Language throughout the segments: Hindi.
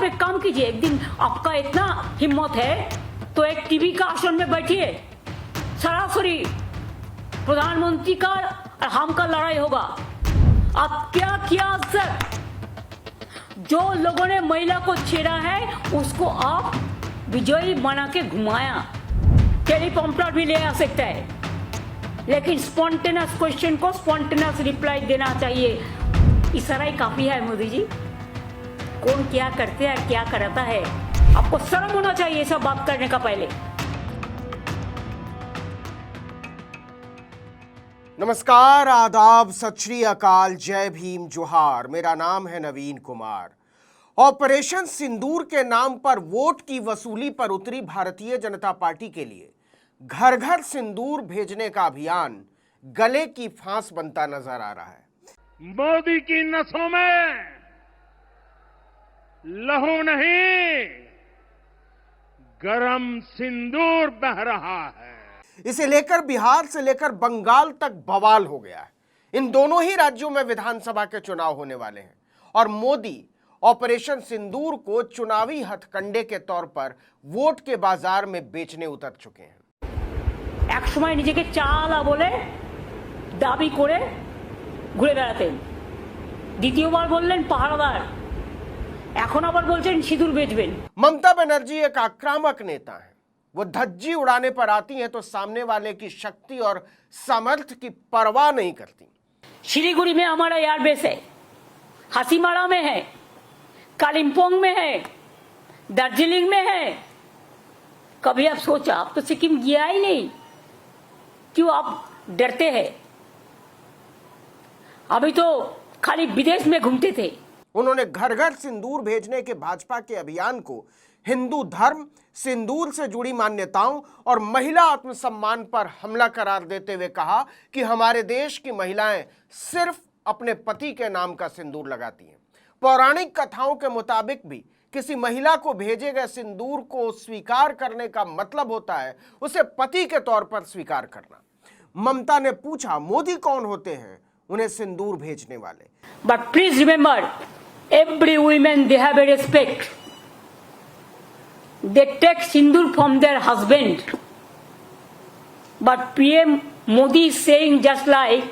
एक काम कीजिए, एक दिन आपका इतना हिम्मत है तो एक टीवी का आसन में बैठिए, सरासरी प्रधानमंत्री का और हम का लड़ाई होगा। आप क्या किया सर? जो लोगों ने महिला को छेड़ा है उसको आप विजयी बना के घुमाया। टेलीप्रॉम्प्टर भी ले आ सकता है, लेकिन स्पॉन्टेनियस क्वेश्चन को स्पॉन्टेनियस रिप्लाई देना चाहिए। इशारा ही काफी है मोदी जी। कौन क्या करते हैं, क्या कराता है, आपको शर्म होना चाहिए सब बात करने का पहले। नमस्कार, आदाब, सत श्री अकाल, जय भीम, जोहार। मेरा नाम है नवीन कुमार। ऑपरेशन सिंदूर के नाम पर वोट की वसूली पर उतरी भारतीय जनता पार्टी के लिए घर घर सिंदूर भेजने का अभियान गले की फांस बनता नजर आ रहा है। मोदी की नसों में लहू नहीं, गरम सिंदूर बह रहा है। इसे लेकर बिहार से लेकर बंगाल तक बवाल हो गया है। इन दोनों ही राज्यों में विधानसभा के चुनाव होने वाले हैं और मोदी ऑपरेशन सिंदूर को चुनावी हथकंडे के तौर पर वोट के बाजार में बेचने उतर चुके हैं। एक समय নিজেকে চালা বলে দাবি করে ঘুরে বেড়াতেন, দ্বিতীয়বার বললেন পাহারাদার, এখন আবার বলছেন সিঁদুর বেচবেন। ममता बनर्जी एक आक्रामक नेता है। वो धज्जी उड़ाने पर आती हैं तो सामने वाले की शक्ति और सामर्थ्य की परवाह नहीं करती। शिलीगुड़ी में हमारा एयरबेस है, हासीमारा में है, कालिम्पोंग में है, दार्जिलिंग में है। कभी आप सोचा? आप तो सिक्किम गया ही नहीं, क्यों आप डरते हैं? अभी तो खाली विदेश में घूमते थे। उन्होंने घर घर सिंदूर भेजने के भाजपा के अभियान को हिंदू धर्म, सिंदूर से जुड़ी मान्यताओं और महिला आत्मसम्मान पर हमला करार देते हुए कहा कि हमारे देश की महिलाएं सिर्फ अपने पति के नाम का सिंदूर लगाती हैं। पौराणिक कथाओं के मुताबिक भी किसी महिला को भेजे गए सिंदूर को स्वीकार करने का मतलब होता है उसे पति के तौर पर स्वीकार करना। ममता ने पूछा, मोदी कौन होते हैं उन्हें सिंदूर भेजने वाले? But please remember, every women they have a respect. They take sindoor from their husband, but PM Modi is saying just like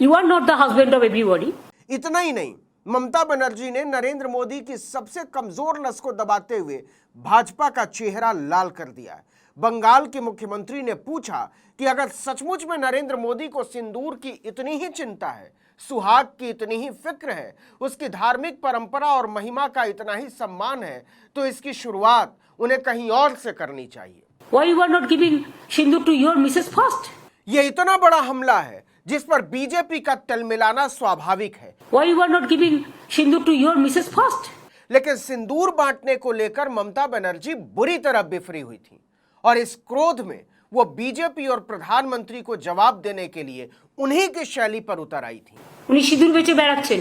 you are not the husband of everybody. इतना ही नहीं, ममता बनर्जी ने नरेंद्र मोदी की सबसे कमजोर नस को दबाते हुए भाजपा का चेहरा लाल कर दिया है। बंगाल के मुख्यमंत्री ने पूछा कि अगर सचमुच में नरेंद्र मोदी को सिंदूर की इतनी ही चिंता है, सुहाग की इतनी ही फिक्र है, उसकी धार्मिक परंपरा और महिमा का इतना ही सम्मान है, तो इसकी शुरुआत उन्हें कहीं और से करनी चाहिए। Why you are not giving sindoor to your Mrs. first? ये इतना बड़ा हमला है जिस पर बीजेपी का तिलमिलाना स्वाभाविक है। Why you are not giving sindoor to your Mrs. first? लेकिन सिंदूर बांटने को लेकर ममता बनर्जी बुरी तरह बिफरी हुई थी और इस क्रोध में वो बीजेपी और प्रधानमंत्री को जवाब देने के लिए उन्हीं की शैली पर उतर आई थी। উনি সিঁদুর বেচে বেড়াচ্ছেন,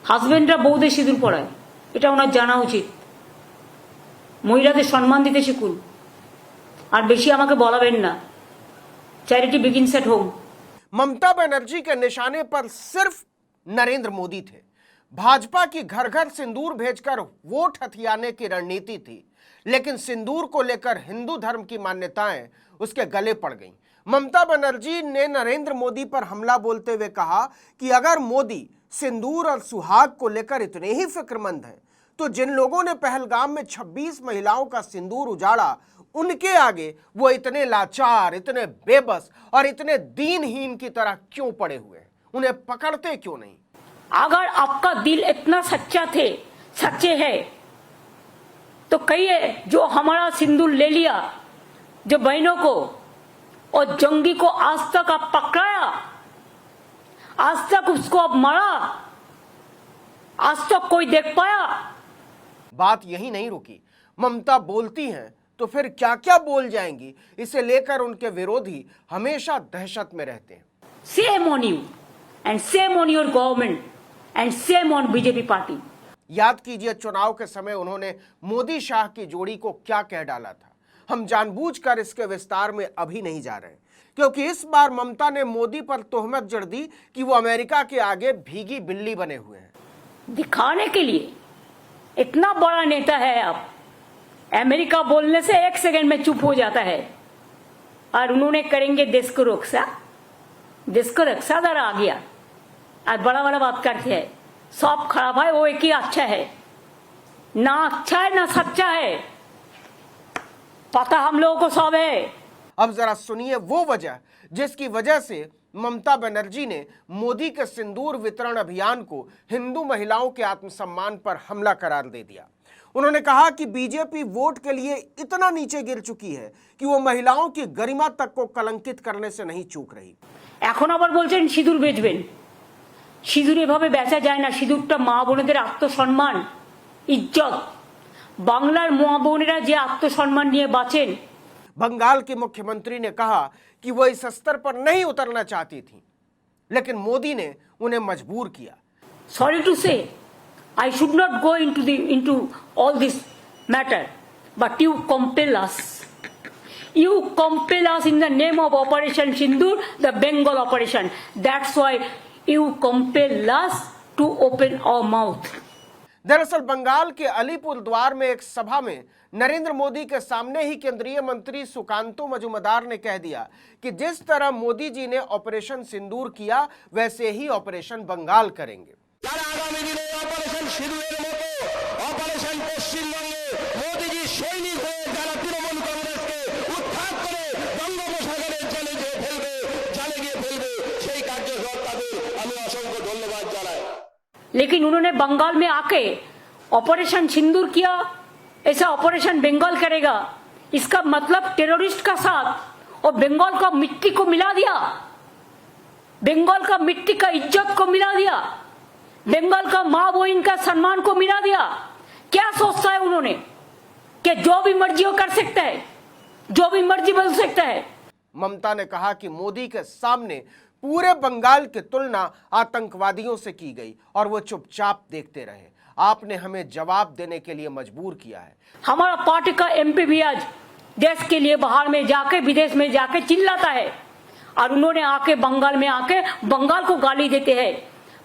হাজবেন্ডরা বউদের সিঁদুর পরায়, এটা ওনার জানা উচিত। মহিলাদের সম্মান দিতে শিখুন, আর বেশি আমাকে বলাবেন না। Charity begins at home. Mamata Banerjee के निशाने पर सिर्फ नरेंद्र मोदी थे। भाजपा की घर घर सिंदूर भेजकर वोट हथियाने की रणनीति थी, लेकिन सिंदूर को लेकर हिंदू धर्म की मान्यताएं उसके गले पड़ गईं। ममता बनर्जी ने नरेंद्र मोदी पर हमला बोलते हुए कहा कि अगर मोदी सिंदूर और सुहाग को लेकर इतने ही फिक्रमंद हैं, तो जिन लोगों ने पहलगाम में 26 महिलाओं का सिंदूर उजाड़ा, उनके आगे वो इतने लाचार, इतने बेबस और इतने दीनहीन की तरह क्यों पड़े हुए हैं? उन्हें पकड़ते क्यों नहीं? अगर आपका दिल इतना सच्चे है तो कहिए, जो हमारा सिंदूर ले लिया, जो बहनों को और जंगी को आज तक आप पकड़ाया, आज तक उसको आप मारा, आज तक कोई देख पाया? बात यही नहीं रुकी। ममता बोलती हैं तो फिर क्या क्या बोल जाएंगी, इसे लेकर उनके विरोधी हमेशा दहशत में रहते हैं। Shame on you and shame on your government and shame on BJP party. याद कीजिए, चुनाव के समय उन्होंने मोदी शाह की जोड़ी को क्या कह डाला था। हम जानबूझकर इसके विस्तार में अभी नहीं जा रहे, क्योंकि इस बार ममता ने मोदी पर तोहमत जड़ दी कि वो अमेरिका के आगे भीगी बिल्ली बने हुए हैं। दिखाने के लिए इतना बड़ा नेता है आप, अमेरिका बोलने से 1 सेकंड में चुप हो जाता है, और उन्होंने करेंगे देश को रक्षा। देश को रक्षा दर आ गया और बड़ा बड़ा बात करते हैं। सब खराब है, वो एक ही अच्छा है, ना अच्छा है ना सच्चा है, पता हम लोगों को सब है। अब जरा सुनिए वो वजह जिसकी वजह से ममता बनर्जी ने मोदी के सिंदूर वितरण अभियान को हिंदू महिलाओं के आत्मसम्मान पर हमला करार दे दिया। उन्होंने कहा कि बीजेपी वोट के लिए इतना नीचे गिर चुकी है कि वो महिलाओं की गरिमा तक को कलंकित करने से नहीं चूक रही। এখন আবার বলছেন সিঁদুর বেচবেন। সিঁদুর এভাবে বেচা যায় না। সিঁদুরটা মা বোনেদের আত্মসম্মান, ইজ্জত। বাংলার মা বোনেরা যে আত্মসম্মান নিয়ে বাঁচেন। बंगाल की मुख्यमंत्री ने कहा कि वो इस स्तर पर नहीं उतरना चाहती थी, लेकिन मोदी ने उन्हें मजबूर किया। Sorry to say, I should not go into all this matter, but you compel us. You compel us in the name of Operation Sindoor, the Bengal operation. That's why you compel us to open our mouth. दरअसल बंगाल के अलीपुरद्वार में एक सभा में नरेंद्र मोदी के सामने ही केंद्रीय मंत्री सुकांतो मजुमदार ने कह दिया कि जिस तरह मोदी जी ने ऑपरेशन सिंदूर किया वैसे ही ऑपरेशन बंगाल करेंगे। আগামী দিনে অপারেশন সিঁদুরের মতো অপারেশন পশ্চিমবঙ্গে মোদিজি সৈনিক হয়ে যারা তৃণমূল কংগ্রেসকে উৎখাত করে বঙ্গোপসাগরের জলে গিয়ে ফেলবে সেই কার্যকর তাদের আমি অসংখ্য ধন্যবাদ জানাই। लेकिन उन्होंने बंगाल में आके ऑपरेशन सिंदूर किया, ऐसा ऑपरेशन बंगाल करेगा, इसका मतलब टेररिस्ट का साथ और बंगाल का मिट्टी को मिला दिया, बंगाल का मिट्टी का इज्जत को मिला दिया, बंगाल का माँ बहन का सम्मान को मिला दिया। क्या सोचता है उन्होंने कि जो भी मर्जी वो कर सकता है, जो भी मर्जी बोल सकता है। ममता ने कहा कि मोदी के सामने पूरे बंगाल की तुलना आतंकवादियों से की गई और वो चुपचाप देखते रहे। आपने हमें जवाब देने के लिए मजबूर किया है। हमारा पार्टी का एमपी भी आज देश के लिए बाहर में जाके विदेश में जाके चिल्लाता है, और उन्होंने आके बंगाल में आके बंगाल को गाली देते हैं,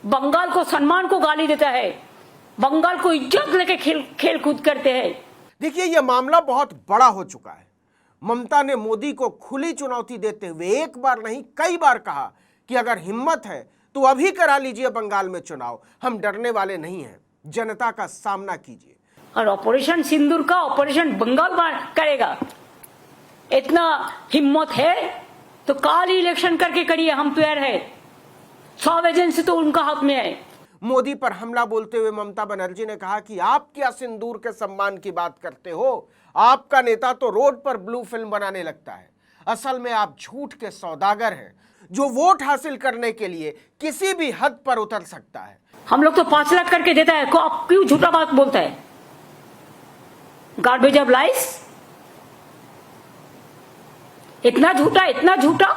बंगाल को सम्मान को गाली देता है, बंगाल को इज्जत लेके खेल कूद करते हैं। देखिए यह मामला बहुत बड़ा हो चुका है। ममता ने मोदी को खुली चुनौती देते हुए एक बार नहीं कई बार कहा कि अगर हिम्मत है तो अभी करा लीजिए बंगाल में चुनाव, हम डरने वाले नहीं हैं, जनता का सामना कीजिए। और ऑपरेशन सिंदूर का ऑपरेशन बंगाल करेगा, इतना हिम्मत है तो काल ही इलेक्शन करके करिए, हम तैयार है, सब एजेंसी तो उनका हाथ में है। मोदी पर हमला बोलते हुए ममता बनर्जी ने कहा कि आप क्या सिंदूर के सम्मान की बात करते हो, आपका नेता तो रोड पर ब्लू फिल्म बनाने लगता है। असल में आप झूठ के सौदागर हैं जो वोट हासिल करने के लिए किसी भी हद पर उतर सकता है। हम लोग तो 5 लाख करके देता है, आप क्यों झूठा बात बोलता है? गार्बेज ऑफ लाइस, इतना झूठा, इतना झूठा।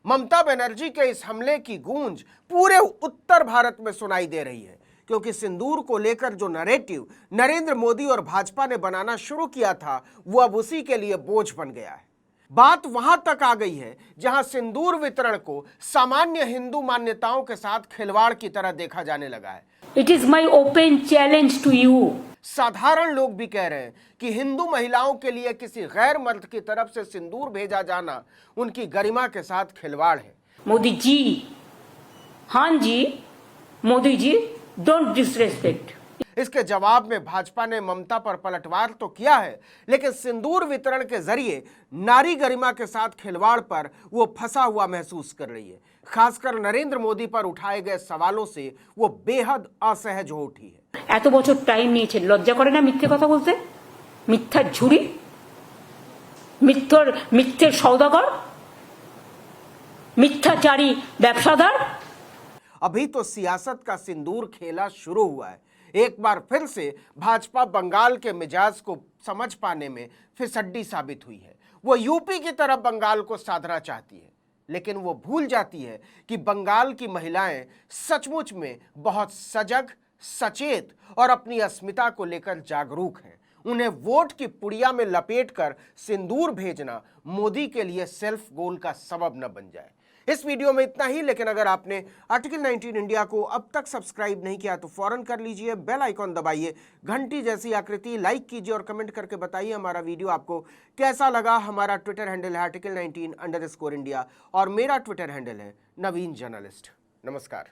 ममता बनर्जी के इस हमले की गूंज पूरे उत्तर भारत में सुनाई दे रही है, क्योंकि सिंदूर को लेकर जो नैरेटिव नरेंद्र मोदी और भाजपा ने बनाना शुरू किया था वो अब उसी के लिए बोझ बन गया है। बात वहां तक आ गई है जहां सिंदूर वितरण को सामान्य हिंदू मान्यताओं के साथ खिलवाड़ की तरह देखा जाने लगा है। It is my open challenge to you. साधारण लोग भी कह रहे हैं कि हिंदू महिलाओं के लिए किसी गैर मर्द की तरफ से सिंदूर भेजा जाना उनकी गरिमा के साथ खिलवाड़ है। मोदी जी, हाँ जी, मोदी जी, डोंट डिसरेस्पेक्ट। इसके जवाब में भाजपा ने ममता पर पलटवार तो किया है, लेकिन सिंदूर वितरण के जरिए नारी गरिमा के साथ खिलवाड़ पर वो फंसा हुआ महसूस कर रही है। खासकर नरेंद्र मोदी पर उठाए गए सवालों से वो बेहद असहज हो उठी है। এত বছর টাইম নিয়েছে, লজ্জা করে না মিথ্যে কথা বলতে? মিথ্যা ঝুড়ি, মিথ্যের সওদাগর, मिथ्याचारी व्यवसादार। अभी तो सियासत का सिंदूर खेला शुरू हुआ है। एक बार फिर से भाजपा बंगाल के मिजाज को समझ पाने में फिसड्डी साबित हुई है। वो यूपी की तरह बंगाल को साधना चाहती है, लेकिन वो भूल जाती है कि बंगाल की महिलाएं सचमुच में बहुत सजग, सचेत और अपनी अस्मिता को लेकर जागरूक हैं। उन्हें वोट की पुड़िया में लपेटकर सिंदूर भेजना मोदी के लिए सेल्फ गोल का सबब न बन जाए। इस वीडियो में इतना ही, लेकिन अगर आपने आर्टिकल 19 इंडिया को अब तक सब्सक्राइब नहीं किया तो फौरन कर लीजिए, बेल आइकॉन दबाइए, घंटी जैसी आकृति, लाइक कीजिए और कमेंट करके बताइए हमारा वीडियो आपको कैसा लगा। हमारा ट्विटर हैंडल है आर्टिकल 19_इंडिया और मेरा ट्विटर हैंडल है नवीन जर्नलिस्ट। नमस्कार।